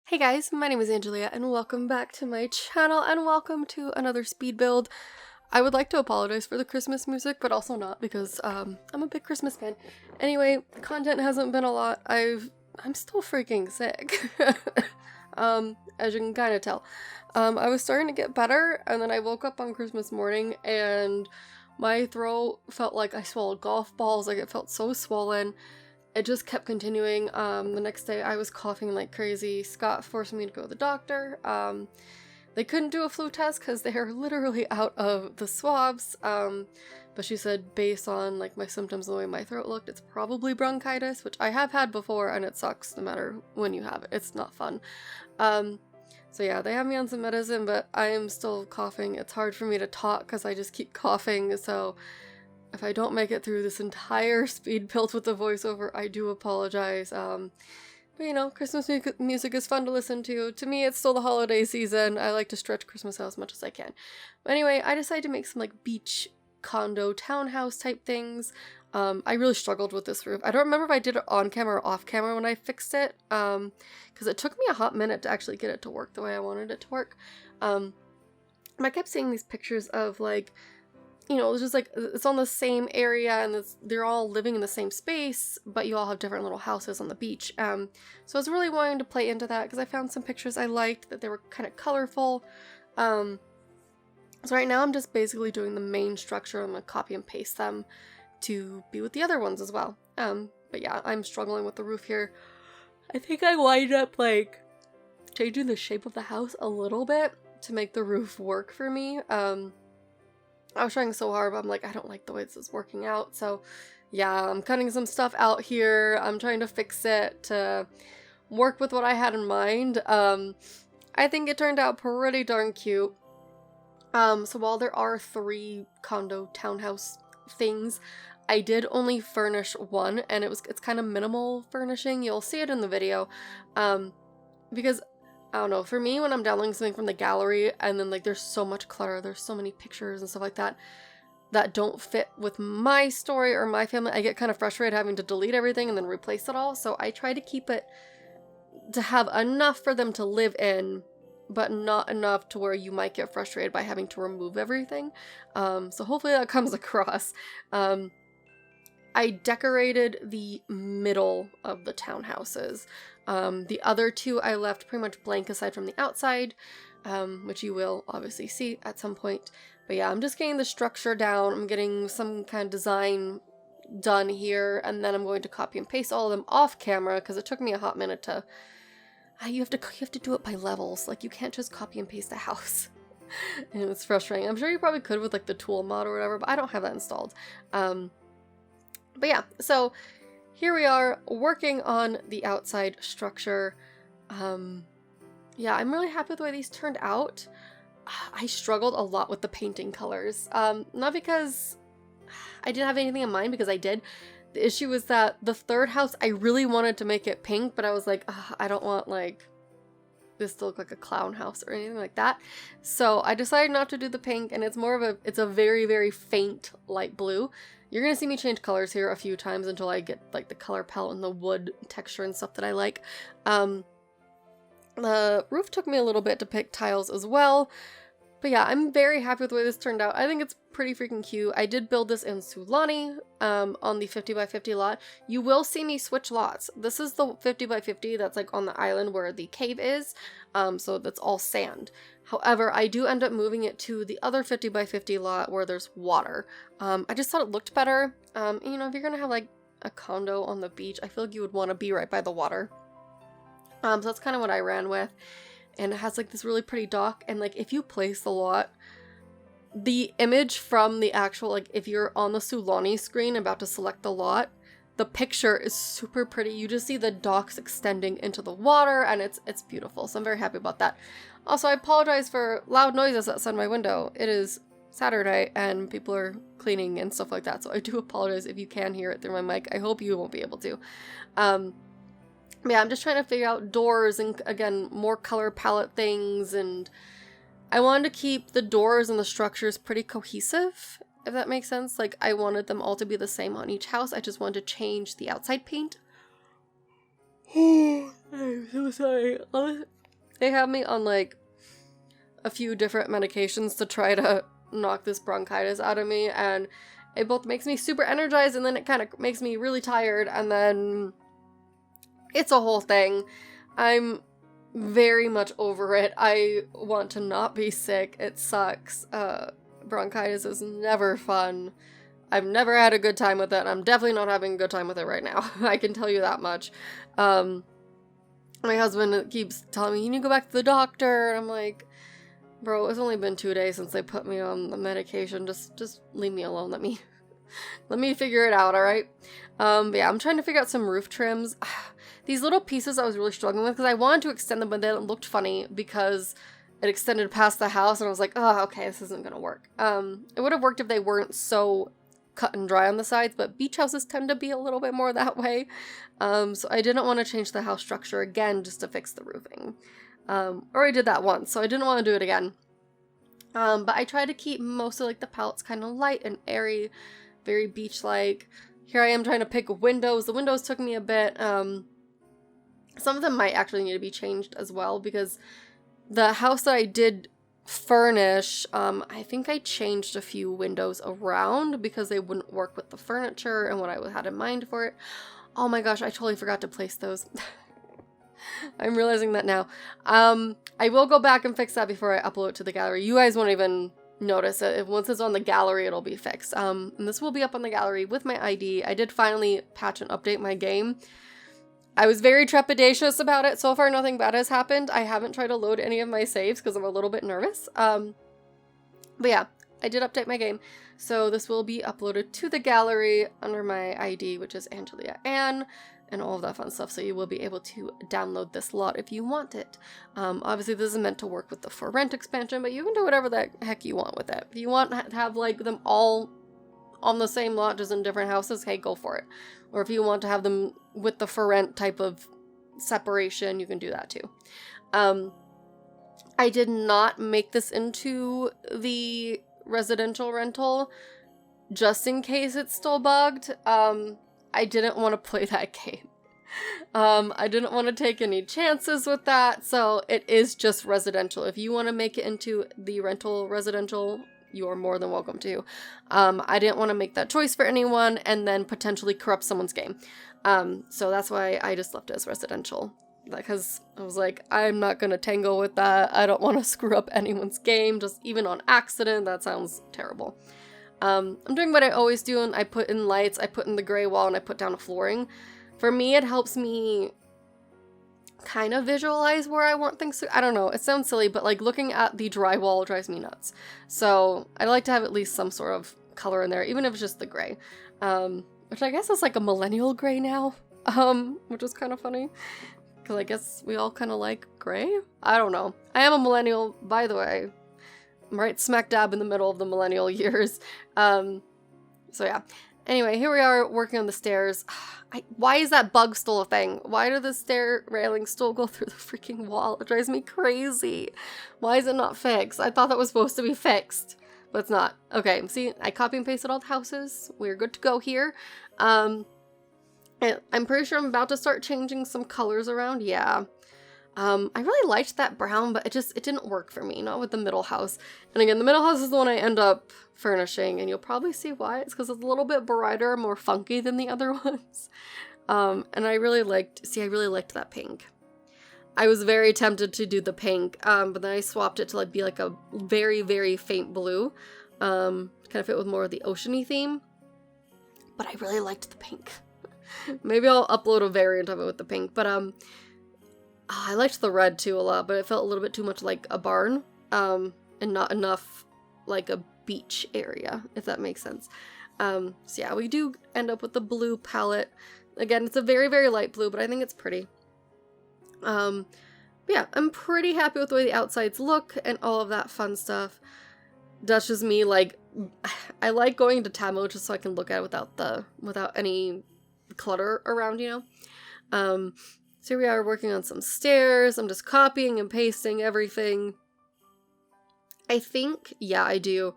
Hey guys, my name is Angelia and welcome back to my channel and welcome to another speed build. I would like to apologize for the Christmas music, but also not because I'm a big Christmas fan. Anyway, content hasn't been a lot. I'm still freaking sick. As you can kind of tell. I was starting to get better and then I woke up on Christmas morning and my throat felt like I swallowed golf balls, like it felt so swollen. It just kept continuing. The next day I was coughing like crazy. Scott forced me to go to the doctor. They couldn't do a flu test because they are literally out of the swabs. But she said based on like my symptoms and the way my throat looked, it's probably bronchitis, which I have had before and it sucks no matter when you have it. It's not fun. So yeah, they have me on some medicine, but I am still coughing. It's hard for me to talk because I just keep coughing, so if I don't make it through this entire speed build with the voiceover, I do apologize. But you know, Christmas music is fun to listen to. To me, it's still the holiday season. I like to stretch Christmas out as much as I can. But anyway, I decided to make some like beach condo townhouse type things. I really struggled with this roof. I don't remember if I did it on camera or off camera when I fixed it. Because it took me a hot minute to actually get it to work the way I wanted it to work. I kept seeing these pictures of like, you know, it's just like, it's on the same area and they're all living in the same space, but you all have different little houses on the beach. So I was really wanting to play into that because I found some pictures I liked that they were kind of colorful. So right now I'm just basically doing the main structure. I'm going to copy and paste them to be with the other ones as well. But yeah, I'm struggling with the roof here. I think I wind up like changing the shape of the house a little bit to make the roof work for me. I was trying so hard, but I'm like, I don't like the way this is working out. So yeah, I'm cutting some stuff out here. I'm trying to fix it to work with what I had in mind. I think it turned out pretty darn cute. So while there are 3 condo townhouse things, I did only furnish one, and it's kind of minimal furnishing. You'll see it in the video. Because I don't know, for me, when I'm downloading something from the gallery and then like there's so much clutter, there's so many pictures and stuff like that that don't fit with my story or my family, I get kind of frustrated having to delete everything and then replace it all. So I try to keep it to have enough for them to live in, but not enough to where you might get frustrated by having to remove everything. So hopefully that comes across. I decorated the middle of the townhouses. The other 2 I left pretty much blank aside from the outside, which you will obviously see at some point. But yeah, I'm just getting the structure down. I'm getting some kind of design done here, and then I'm going to copy and paste all of them off camera because it took me a hot minute to. You have to do it by levels. Like you can't just copy and paste a house, and it's frustrating. I'm sure you probably could with like the tool mod or whatever, but I don't have that installed. But yeah, so here we are working on the outside structure. Yeah, I'm really happy with the way these turned out. I struggled a lot with the painting colors. Not because I didn't have anything in mind, because I did. The issue was that the 3rd house, I really wanted to make it pink, but I was like, I don't want like this to look like a clown house or anything like that. So I decided not to do the pink, and it's a very, very faint light blue. You're gonna see me change colors here a few times until I get like the color palette and the wood texture and stuff that I like. The roof took me a little bit to pick tiles as well. But yeah, I'm very happy with the way this turned out. I think it's pretty freaking cute. I did build this in Sulani on the 50 by 50 lot. You will see me switch lots. This is the 50 by 50 that's like on the island where the cave is. So that's all sand. However, I do end up moving it to the other 50 by 50 lot where there's water. I just thought it looked better. You know, if you're gonna have like a condo on the beach, I feel like you would want to be right by the water. So that's kind of what I ran with. And it has like this really pretty dock, and like if you place the lot, the image from the actual, like if you're on the Sulani screen about to select the lot, the picture is super pretty. You just see the docks extending into the water, and it's beautiful. So I'm very happy about that. Also, I apologize for loud noises outside my window. It is Saturday and people are cleaning and stuff like that. So I do apologize if you can hear it through my mic. I hope you won't be able to. Yeah, I'm just trying to figure out doors and, again, more color palette things, and I wanted to keep the doors and the structures pretty cohesive, if that makes sense. Like, I wanted them all to be the same on each house. I just wanted to change the outside paint. I'm so sorry. They have me on like a few different medications to try to knock this bronchitis out of me, and it both makes me super energized and then it kind of makes me really tired, and then it's a whole thing. I'm very much over it. I want to not be sick. It sucks. Bronchitis is never fun. I've never had a good time with it. I'm definitely not having a good time with it right now. I can tell you that much. My husband keeps telling me, you need to go back to the doctor. And I'm like, bro, it's only been 2 days since they put me on the medication. Just leave me alone. Let me figure it out, alright? But yeah, I'm trying to figure out some roof trims. These little pieces I was really struggling with because I wanted to extend them, but they looked funny because it extended past the house, and I was like, oh, okay, this isn't gonna work. It would have worked if they weren't so cut and dry on the sides, but beach houses tend to be a little bit more that way. So I didn't want to change the house structure again just to fix the roofing. Or I did that once, so I didn't want to do it again. But I tried to keep most of like the palettes kind of light and airy, very beach-like. Here I am trying to pick windows. The windows took me a bit. Some of them might actually need to be changed as well, because the house that I did furnish, I think I changed a few windows around because they wouldn't work with the furniture and what I had in mind for it. Oh my gosh, I totally forgot to place those. I'm realizing that now. I will go back and fix that before I upload it to the gallery. You guys won't even notice it. Once it's on the gallery, it'll be fixed. And this will be up on the gallery with my ID. I did finally patch and update my game. I was very trepidatious about it. So far, nothing bad has happened. I haven't tried to load any of my saves because I'm a little bit nervous. But yeah, I did update my game. So this will be uploaded to the gallery under my ID, which is AngeliaAnn, and all of that fun stuff. So you will be able to download this lot if you want it. Obviously, this is meant to work with the For Rent expansion, but you can do whatever the heck you want with it. If you want to have like them all on the same lot, just in different houses, hey, go for it. Or if you want to have them with the For Rent type of separation, you can do that too. I did not make this into the residential rental just in case it's still bugged. I didn't want to play that game. I didn't want to take any chances with that, so it is just residential. If you want to make it into the rental residential, you are more than welcome to. I didn't want to make that choice for anyone and then potentially corrupt someone's game. So that's why I just left it as residential. Because I was like, I'm not going to tangle with that. I don't want to screw up anyone's game, just even on accident. That sounds terrible. I'm doing what I always do, and I put in lights, I put in the gray wall, and I put down a flooring. For me, it helps me kind of visualize where I want things to. I don't know, it sounds silly, but like looking at the drywall drives me nuts. So I like to have at least some sort of color in there, even if it's just the gray. Which I guess is like a millennial gray now, which is kind of funny. Because I guess we all kind of like gray? I don't know. I am a millennial, by the way. I'm right smack dab in the middle of the millennial years. So yeah. Anyway, here we are working on the stairs. Why is that bug still a thing? Why do the stair railings still go through the freaking wall? It drives me crazy. Why is it not fixed? I thought that was supposed to be fixed, but it's not. Okay, see, I copy and pasted all the houses. We're good to go here. And I'm pretty sure I'm about to start changing some colors around. Yeah. I really liked that brown, but it didn't work for me, not with the middle house. And again, the middle house is the one I end up furnishing, and you'll probably see why. It's because it's a little bit brighter, more funky than the other ones. And I really liked that pink. I was very tempted to do the pink, but then I swapped it to like be like a very, very faint blue, kind of fit with more of the oceany theme. But I really liked the pink. Maybe I'll upload a variant of it with the pink, but I liked the red too a lot, but it felt a little bit too much like a barn, and not enough like a beach area, if that makes sense. So yeah, we do end up with the blue palette. Again, it's a very, very light blue, but I think it's pretty. But yeah, I'm pretty happy with the way the outsides look and all of that fun stuff. That's just me, like, I like going to tab mode just so I can look at it without any clutter around, you know? So here we are working on some stairs. I'm just copying and pasting everything. I think, yeah, I do.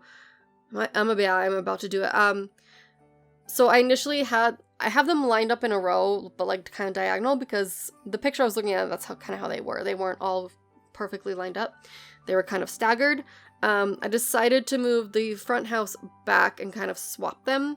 I'm about to do it. So I initially I have them lined up in a row, but like kind of diagonal, because the picture I was looking at, that's kind of how they were. They weren't all perfectly lined up. They were kind of staggered. I decided to move the front house back and kind of swap them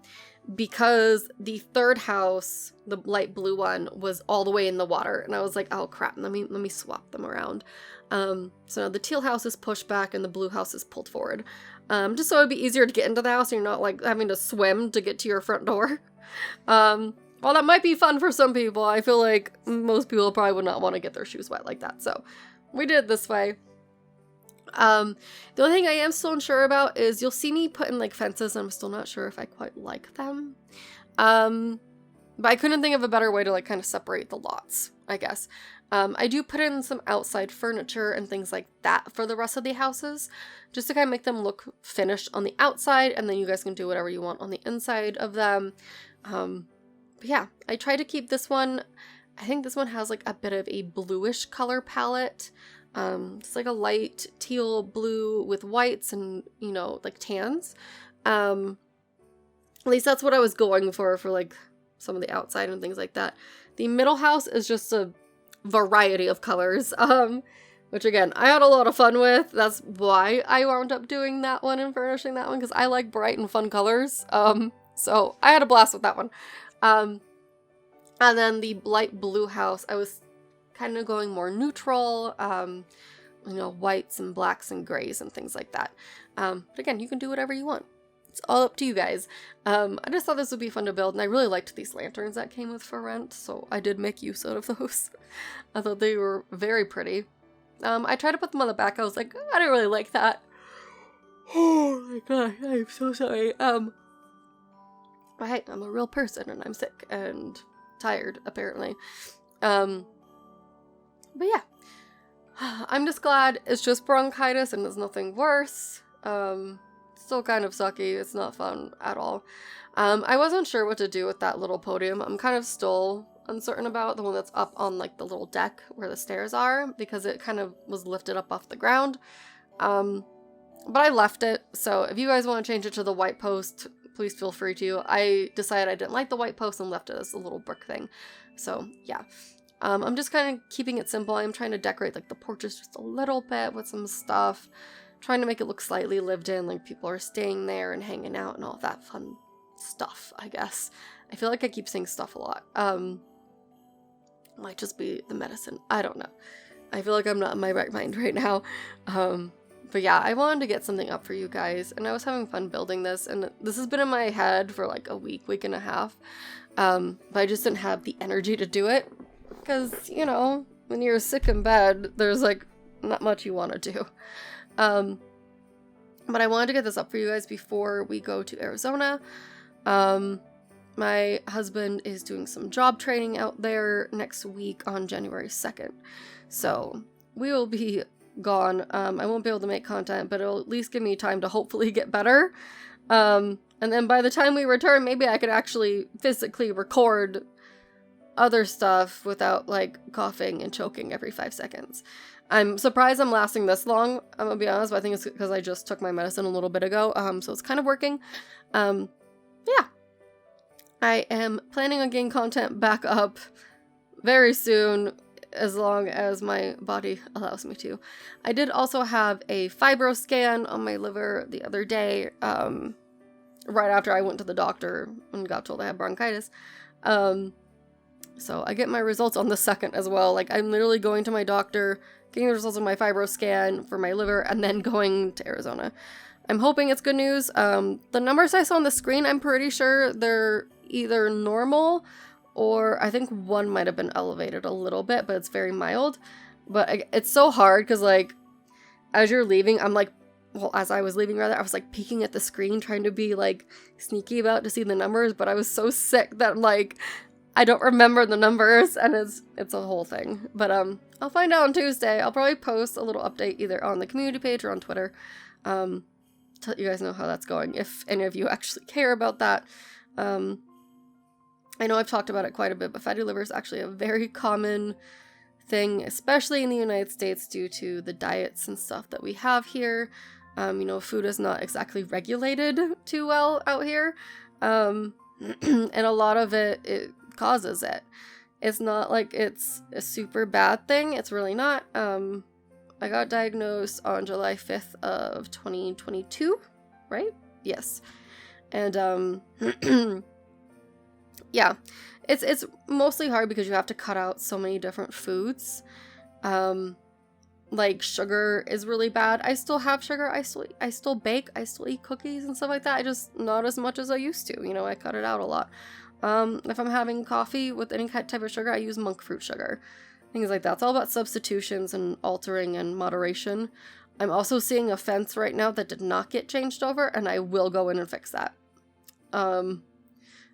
because the third house, the light blue one, was all the way in the water. And I was like, oh crap, let me swap them around. So now the teal house is pushed back and the blue house is pulled forward. Just so it'd be easier to get into the house and you're not like having to swim to get to your front door. While that might be fun for some people, I feel like most people probably would not want to get their shoes wet like that. So we did it this way. The only thing I am still unsure about is you'll see me put in like fences and I'm still not sure if I quite like them. But I couldn't think of a better way to like kind of separate the lots, I guess. I do put in some outside furniture and things like that for the rest of the houses, just to kind of make them look finished on the outside, and then you guys can do whatever you want on the inside of them. But yeah, I try to keep this one, I think this one has like a bit of a bluish color palette. It's like a light teal blue with whites and, you know, like tans. At least that's what I was going for like some of the outside and things like that. The middle house is just a variety of colors, which again, I had a lot of fun with. That's why I wound up doing that one and furnishing that one, because I like bright and fun colors. So I had a blast with that one. And then the light blue house, I was kind of going more neutral, you know, whites and blacks and grays and things like that. But again, you can do whatever you want. It's all up to you guys. I just thought this would be fun to build, and I really liked these lanterns that came with for rent, so I did make use out of those. I thought they were very pretty. I tried to put them on the back. I was like, I didn't really like that. Oh my god, I'm so sorry. But hey, I'm a real person, and I'm sick and tired, apparently. But yeah, I'm just glad it's just bronchitis and there's nothing worse. Still kind of sucky. It's not fun at all. I wasn't sure what to do with that little podium. I'm kind of still uncertain about the one that's up on like the little deck where the stairs are, because it kind of was lifted up off the ground. But I left it, so if you guys want to change it to the white post, please feel free to. I decided I didn't like the white post and left it as a little brick thing. So yeah. I'm just kind of keeping it simple. I'm trying to decorate like the porches just a little bit with some stuff. Trying to make it look slightly lived in, like people are staying there and hanging out and all that fun stuff, I guess. I feel like I keep saying stuff a lot. Might just be the medicine. I don't know. I feel like I'm not in my right mind right now. But yeah, I wanted to get something up for you guys, and I was having fun building this, and this has been in my head for like a week and a half. But I just didn't have the energy to do it, because, you know, when you're sick in bed, there's like not much you want to do. But I wanted to get this up for you guys before we go to Arizona. My husband is doing some job training out there next week on January 2nd. So we will be gone. I won't be able to make content, but it'll at least give me time to hopefully get better. And then by the time we return, maybe I could actually physically record other stuff without like coughing and choking every 5 seconds. I'm surprised I'm lasting this long, I'm gonna be honest, but I think it's because I just took my medicine a little bit ago, so it's kind of working. Yeah. I am planning on getting content back up very soon, as long as my body allows me to. I did also have a fibro scan on my liver the other day, right after I went to the doctor and got told I had bronchitis. So I get my results on the 2nd as well. Like, I'm literally going to my doctor, getting the results of my fibro scan for my liver, and then going to Arizona. I'm hoping it's good news. The numbers I saw on the screen, I'm pretty sure they're either normal, or I think one might have been elevated a little bit, but it's very mild. But it's so hard, because, like, as you're leaving, I'm like, well, as I was leaving, rather, I was, like, peeking at the screen, trying to be, like, sneaky about to see the numbers, but I was so sick that, like, I don't remember the numbers, and it's a whole thing. But I'll find out on Tuesday. I'll probably post a little update either on the community page or on Twitter, to let you guys know how that's going, if any of you actually care about that. I know I've talked about it quite a bit, but fatty liver is actually a very common thing, especially in the United States, due to the diets and stuff that we have here. You know, food is not exactly regulated too well out here, and a lot of it causes it. It's not like it's a super bad thing. It's really not. I got diagnosed on July 5th of 2022, right? Yes. And, yeah, it's mostly hard because you have to cut out so many different foods. Like sugar is really bad. I still have sugar. I still bake. I still eat cookies and stuff like that. I just not as much as I used to. You know, I cut it out a lot. If I'm having coffee with any type of sugar, I use monk fruit sugar. Things like that. It's all about substitutions and altering and moderation. I'm also seeing a fence right now that did not get changed over, and I will go in and fix that. I'm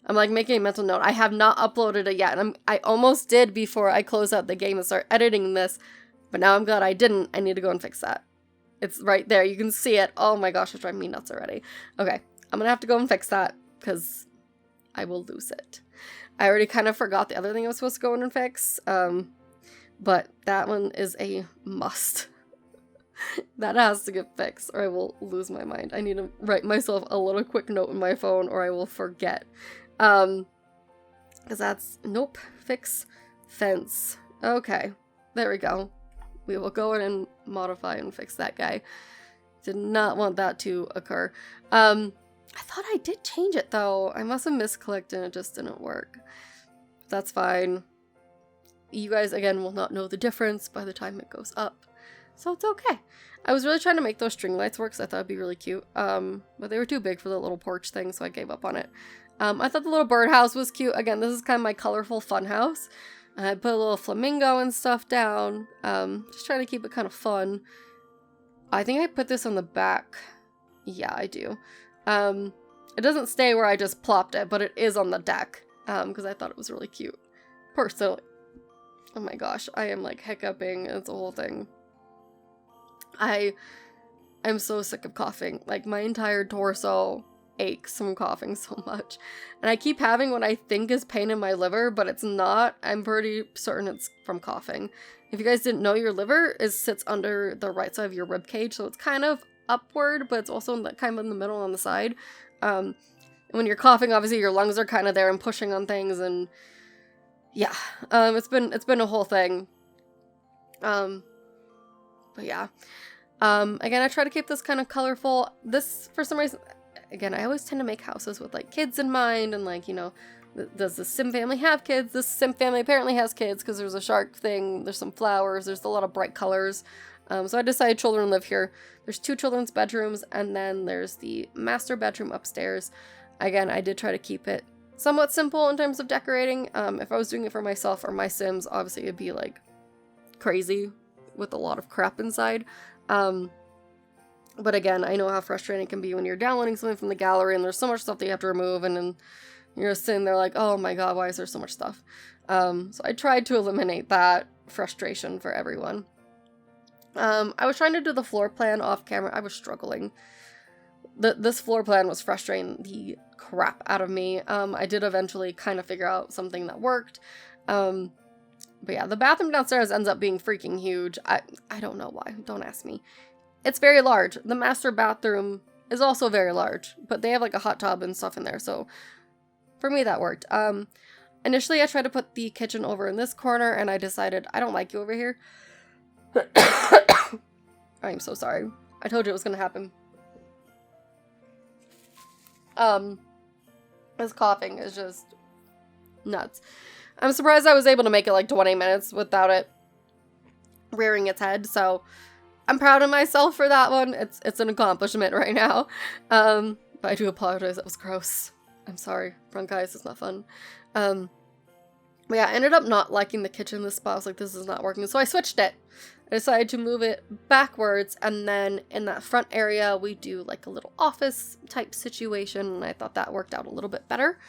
like making a mental note. I have not uploaded it yet, and I almost did before I close out the game and start editing this, but now I'm glad I didn't. I need to go and fix that. It's right there. You can see it. Oh my gosh, it's driving me nuts already. Okay, I'm gonna have to go and fix that because I will lose it. I already kind of forgot the other thing I was supposed to go in and fix. But that one is a must. That has to get fixed or I will lose my mind. I need to write myself a little quick note in my phone or I will forget. Because that's, nope, fix fence. Okay, there we go. We will go in and modify and fix that guy. Did not want that to occur. I thought I did change it though. I must have misclicked and it just didn't work. That's fine. You guys, again, will not know the difference by the time it goes up. So it's okay. I was really trying to make those string lights work, so I thought it'd be really cute. But they were too big for the little porch thing, so I gave up on it. I thought the little birdhouse was cute. Again, this is kind of my colorful fun house. I put a little flamingo and stuff down. Just trying to keep it kind of fun. I think I put this on the back. Yeah, I do. It doesn't stay where I just plopped it, but it is on the deck. Because I thought it was really cute. Personally. Oh my gosh, I am like hiccuping. It's a whole thing. I'm so sick of coughing. Like my entire torso aches from coughing so much. And I keep having what I think is pain in my liver, but it's not. I'm pretty certain it's from coughing. If you guys didn't know, your liver sits under the right side of your rib cage, so it's kind of upward, but it's also kind of in the middle on the side. When you're coughing, obviously your lungs are kind of there and pushing on things, and yeah, it's been a whole thing. But yeah. Again, I try to keep this kind of colorful. This, for some reason, again, I always tend to make houses with like kids in mind, and like, you know, does the Sim family have kids? This Sim family apparently has kids because there's a shark thing, there's some flowers, there's a lot of bright colors. So I decided children live here. There's 2 children's bedrooms, and then there's the master bedroom upstairs. Again, I did try to keep it somewhat simple in terms of decorating. If I was doing it for myself or my Sims, obviously it'd be like crazy with a lot of crap inside. But again, I know how frustrating it can be when you're downloading something from the gallery and there's so much stuff that you have to remove, and then you're sitting there like, oh my god, why is there so much stuff? So I tried to eliminate that frustration for everyone. I was trying to do the floor plan off camera. I was struggling. This floor plan was frustrating the crap out of me. I did eventually kind of figure out something that worked. But yeah, the bathroom downstairs ends up being freaking huge. I don't know why. Don't ask me. It's very large. The master bathroom is also very large, but they have like a hot tub and stuff in there. So for me, that worked. Initially, I tried to put the kitchen over in this corner, and I decided I don't like you over here. I'm so sorry. I told you it was going to happen. This coughing is just nuts. I'm surprised I was able to make it like 20 minutes without it rearing its head, so I'm proud of myself for that one. It's an accomplishment right now. But I do apologize, that was gross. I'm sorry. Bronchitis is not fun. But yeah, I ended up not liking the kitchen in this spot. I was like, this is not working, so I switched it. I decided to move it backwards, and then in that front area, we do like a little office type situation, and I thought that worked out a little bit better.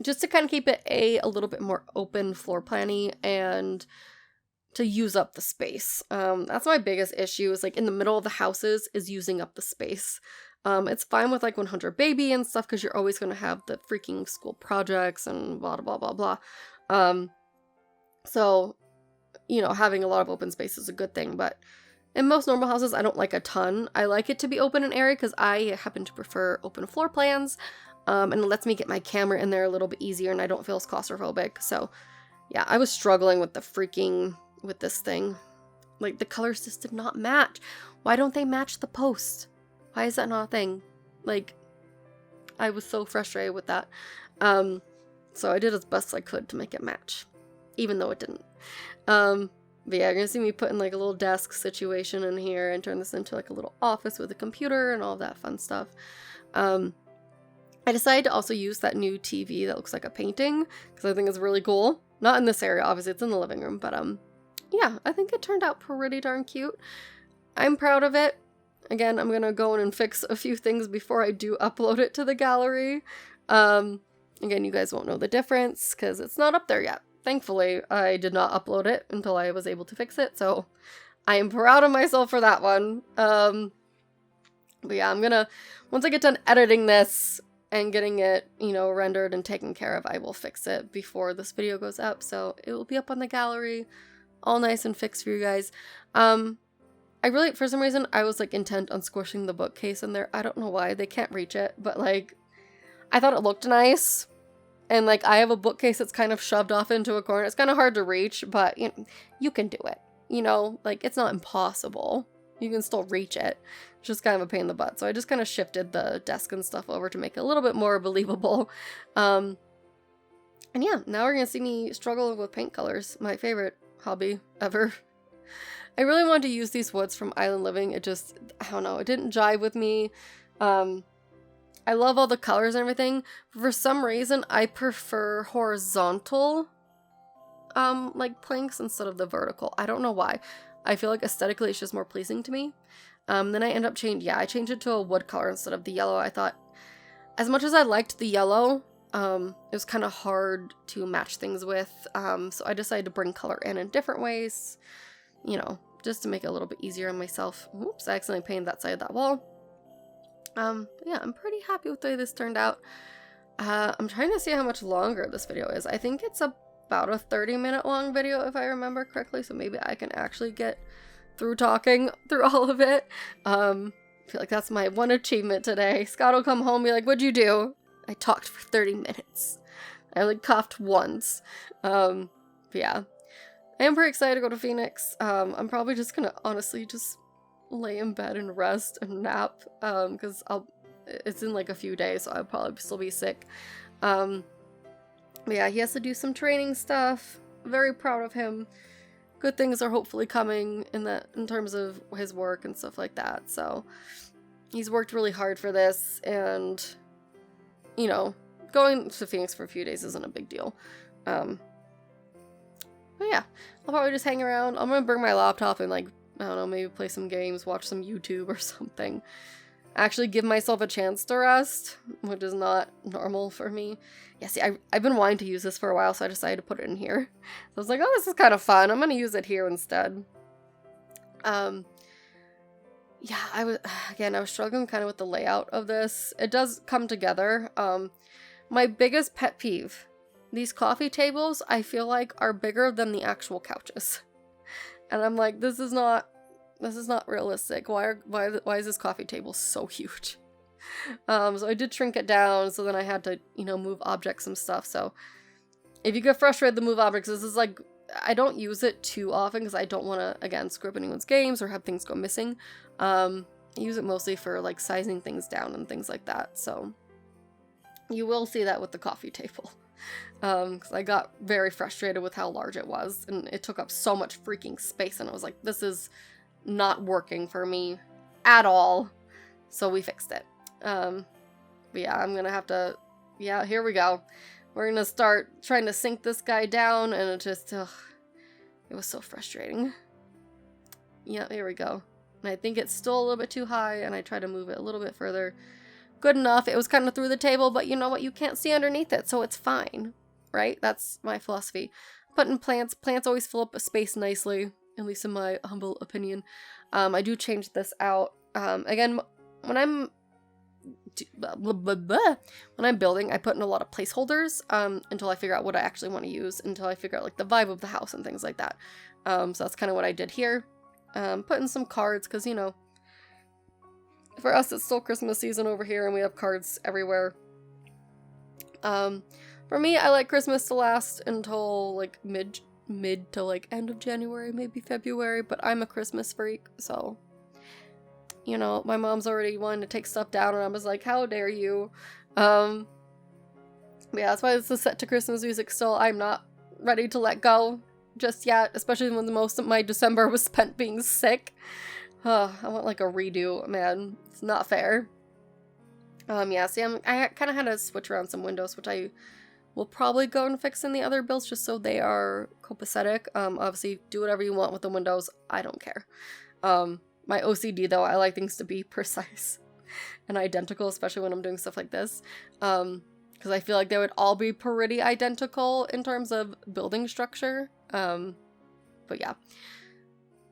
Just to kind of keep it a little bit more open floor planning and to use up the space. That's my biggest issue, is like in the middle of the houses is using up the space. It's fine with like 100 baby and stuff because you're always going to have the freaking school projects and blah, blah, blah, blah. So, you know, having a lot of open space is a good thing, but in most normal houses, I don't like a ton. I like it to be open and airy because I happen to prefer open floor plans, and it lets me get my camera in there a little bit easier and I don't feel as claustrophobic. So yeah, I was struggling with with this thing. Like, the colors just did not match. Why don't they match the post? Why is that not a thing? Like, I was so frustrated with that. So I did as best I could to make it match, even though it didn't. But yeah, you're gonna see me put in like a little desk situation in here and turn this into like a little office with a computer and all that fun stuff. I decided to also use that new TV that looks like a painting because I think it's really cool. Not in this area, obviously, it's in the living room, but yeah, I think it turned out pretty darn cute. I'm proud of it. Again, I'm gonna go in and fix a few things before I do upload it to the gallery. Again, you guys won't know the difference because it's not up there yet. Thankfully, I did not upload it until I was able to fix it, so I am proud of myself for that one. But yeah, I'm gonna, once I get done editing this and getting it, you know, rendered and taken care of, I will fix it before this video goes up, so it will be up on the gallery, all nice and fixed for you guys. I really, for some reason, I was like intent on squishing the bookcase in there. I don't know why, they can't reach it, but like, I thought it looked nice. And, like, I have a bookcase that's kind of shoved off into a corner. It's kind of hard to reach, but, you know, you can do it. You know, like, it's not impossible. You can still reach it. It's just kind of a pain in the butt. So I just kind of shifted the desk and stuff over to make it a little bit more believable. And yeah, now we're going to see me struggle with paint colors. My favorite hobby ever. I really wanted to use these woods from Island Living. It just, I don't know, it didn't jive with me. I love all the colors and everything. For some reason, I prefer horizontal, like planks instead of the vertical. I don't know why. I feel like aesthetically it's just more pleasing to me. Then I end up I changed it to a wood color instead of the yellow. I thought, as much as I liked the yellow, it was kind of hard to match things with. So I decided to bring color in different ways, you know, just to make it a little bit easier on myself. Oops, I accidentally painted that side of that wall. Yeah, I'm pretty happy with the way this turned out. I'm trying to see how much longer this video is. I think it's about a 30-minute long video if I remember correctly, so maybe I can actually get through talking through all of it. I feel like that's my one achievement today. Scott will come home and be like, "What'd you do?" I talked for 30 minutes. I only coughed once. But yeah. I am pretty excited to go to Phoenix. I'm probably just gonna honestly just lay in bed and rest and nap, because it's in like a few days, so I'll probably still be sick. But yeah, he has to do some training stuff. Very proud of him. Good things are hopefully coming in terms of his work and stuff like that. So he's worked really hard for this, and you know, going to Phoenix for a few days isn't a big deal. But yeah, I'll probably just hang around. I'm gonna bring my laptop and like, I don't know, maybe play some games, watch some YouTube or something. Actually give myself a chance to rest, which is not normal for me. Yeah, see, I've been wanting to use this for a while, so I decided to put it in here. So I was like, oh, this is kind of fun. I'm going to use it here instead. Yeah, I was struggling kind of with the layout of this. It does come together. My biggest pet peeve, these coffee tables, I feel like are bigger than the actual couches. And I'm like, this is not realistic. Why is this coffee table so huge? So I did shrink it down, so then I had to, you know, move objects and stuff. So if you get frustrated to move objects, this is like, I don't use it too often because I don't want to, again, screw up anyone's games or have things go missing. I use it mostly for like sizing things down and things like that. So you will see that with the coffee table. Because I got very frustrated with how large it was, and it took up so much freaking space, and I was like, this is not working for me at all. So we fixed it. But yeah, I'm gonna have to, yeah, here we go. We're gonna start trying to sink this guy down, and it just, it was so frustrating. Yeah, here we go. And I think it's still a little bit too high, and I try to move it a little bit further. Good enough. It was kind of through the table, but you know what? You can't see underneath it, so it's fine. Right? That's my philosophy. Putting plants always fill up a space nicely, at least in my humble opinion. I do change this out. Again, when I'm building, I put in a lot of placeholders until I figure out what I actually want to use, until I figure out like the vibe of the house and things like that. So that's kind of what I did here. Put in some cards, because, you know, for us it's still Christmas season over here and we have cards everywhere. For me, I like Christmas to last until like mid to like end of January, maybe February, but I'm a Christmas freak, so, you know, my mom's already wanting to take stuff down, and I was like, how dare you? But yeah, that's why this is set to Christmas music still. I'm not ready to let go just yet, especially when most of my December was spent being sick. I want like a redo, man. It's not fair. Yeah, see, I kind of had to switch around some windows, which I will probably go and fix in the other builds just so they are copacetic. Obviously, do whatever you want with the windows. I don't care. My OCD, though, I like things to be precise and identical, especially when I'm doing stuff like this. Because I feel like they would all be pretty identical in terms of building structure. But yeah.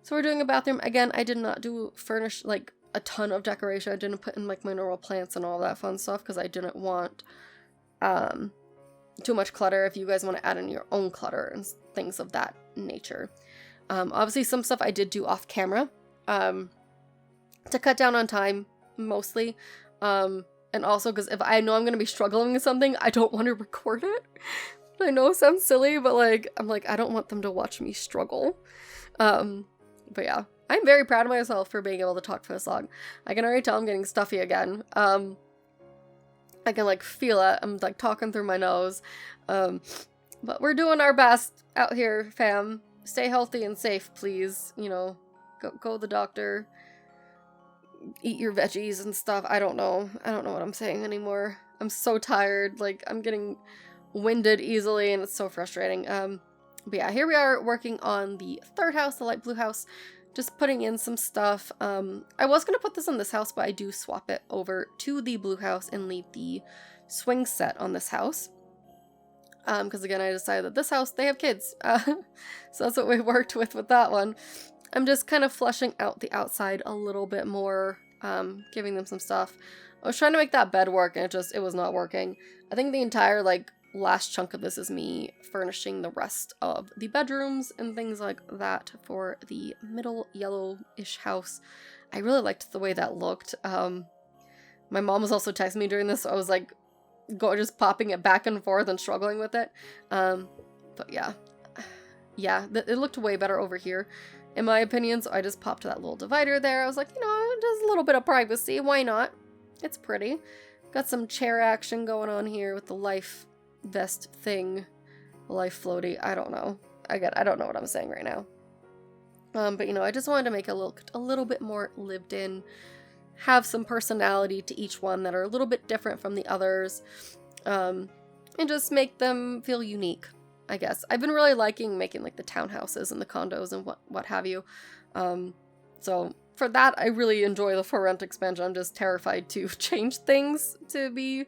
So we're doing a bathroom. Again, I did not do furnish, like, a ton of decoration. I didn't put in, like, my normal plants and all that fun stuff because I didn't want, too much clutter if you guys want to add in your own clutter and things of that nature. Obviously, some stuff I did do off camera, to cut down on time, mostly. And also because if I know I'm going to be struggling with something, I don't want to record it. I know it sounds silly, but, like, I'm like, I don't want them to watch me struggle. But yeah, I'm very proud of myself for being able to talk for this long. I can already tell I'm getting stuffy again. I can, like, feel it. I'm, like, talking through my nose. But we're doing our best out here, fam. Stay healthy and safe, please. You know, go to the doctor. Eat your veggies and stuff. I don't know what I'm saying anymore. I'm so tired. Like, I'm getting winded easily, and it's so frustrating. But yeah, here we are working on the third house, the light blue house. Just putting in some stuff. I was going to put this in this house, but I do swap it over to the blue house and leave the swing set on this house. Because again, I decided that this house, they have kids. So that's what we worked with that one. I'm just kind of fleshing out the outside a little bit more, giving them some stuff. I was trying to make that bed work, and it was not working. I think the entire, like, last chunk of this is me furnishing the rest of the bedrooms and things like that for the middle yellow-ish house. I really liked the way that looked. My mom was also texting me during this, so I was like just popping it back and forth and struggling with it. But yeah, it looked way better over here in my opinion, so I just popped that little divider there. I was like, you know, just a little bit of privacy, why not? It's pretty. Got some chair action going on here with the life vest thing, life floaty. I don't know. I don't know what I'm saying right now. But you know, I just wanted to make it look a little bit more lived in, have some personality to each one that are a little bit different from the others, and just make them feel unique, I guess. I've been really liking making like the townhouses and the condos and what have you. So for that, I really enjoy the for rent expansion. I'm just terrified to change things to be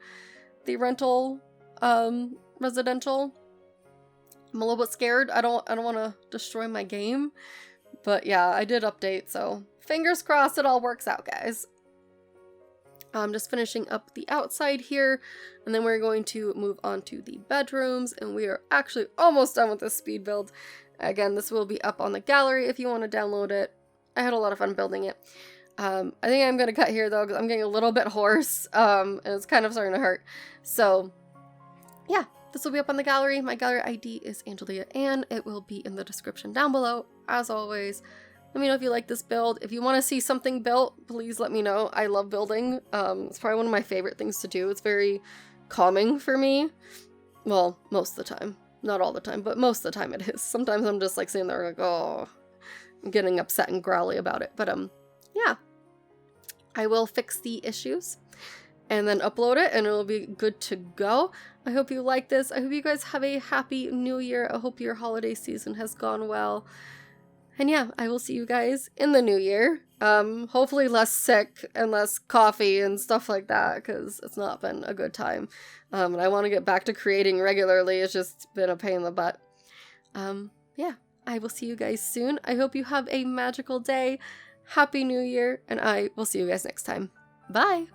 the rental residential. I'm a little bit scared. I don't want to destroy my game. But yeah, I did update, so fingers crossed it all works out, guys. I'm just finishing up the outside here, and then we're going to move on to the bedrooms, and we are actually almost done with this speed build. Again, this will be up on the gallery if you want to download it. I had a lot of fun building it. I think I'm going to cut here, though, because I'm getting a little bit hoarse, and it's kind of starting to hurt. So yeah, this will be up on the gallery. My gallery ID is AngeliaAnn. It will be in the description down below. As always, let me know if you like this build. If you want to see something built, please let me know. I love building. It's probably one of my favorite things to do. It's very calming for me. Well, most of the time. Not all the time, but most of the time it is. Sometimes I'm just like sitting there like, oh, I'm getting upset and growly about it. But yeah, I will fix the issues and then upload it, and it'll be good to go. I hope you like this. I hope you guys have a happy new year. I hope your holiday season has gone well. And yeah, I will see you guys in the new year. Hopefully less sick and less coffee and stuff like that, because it's not been a good time. And I want to get back to creating regularly. It's just been a pain in the butt. Yeah, I will see you guys soon. I hope you have a magical day. Happy New Year, and I will see you guys next time. Bye!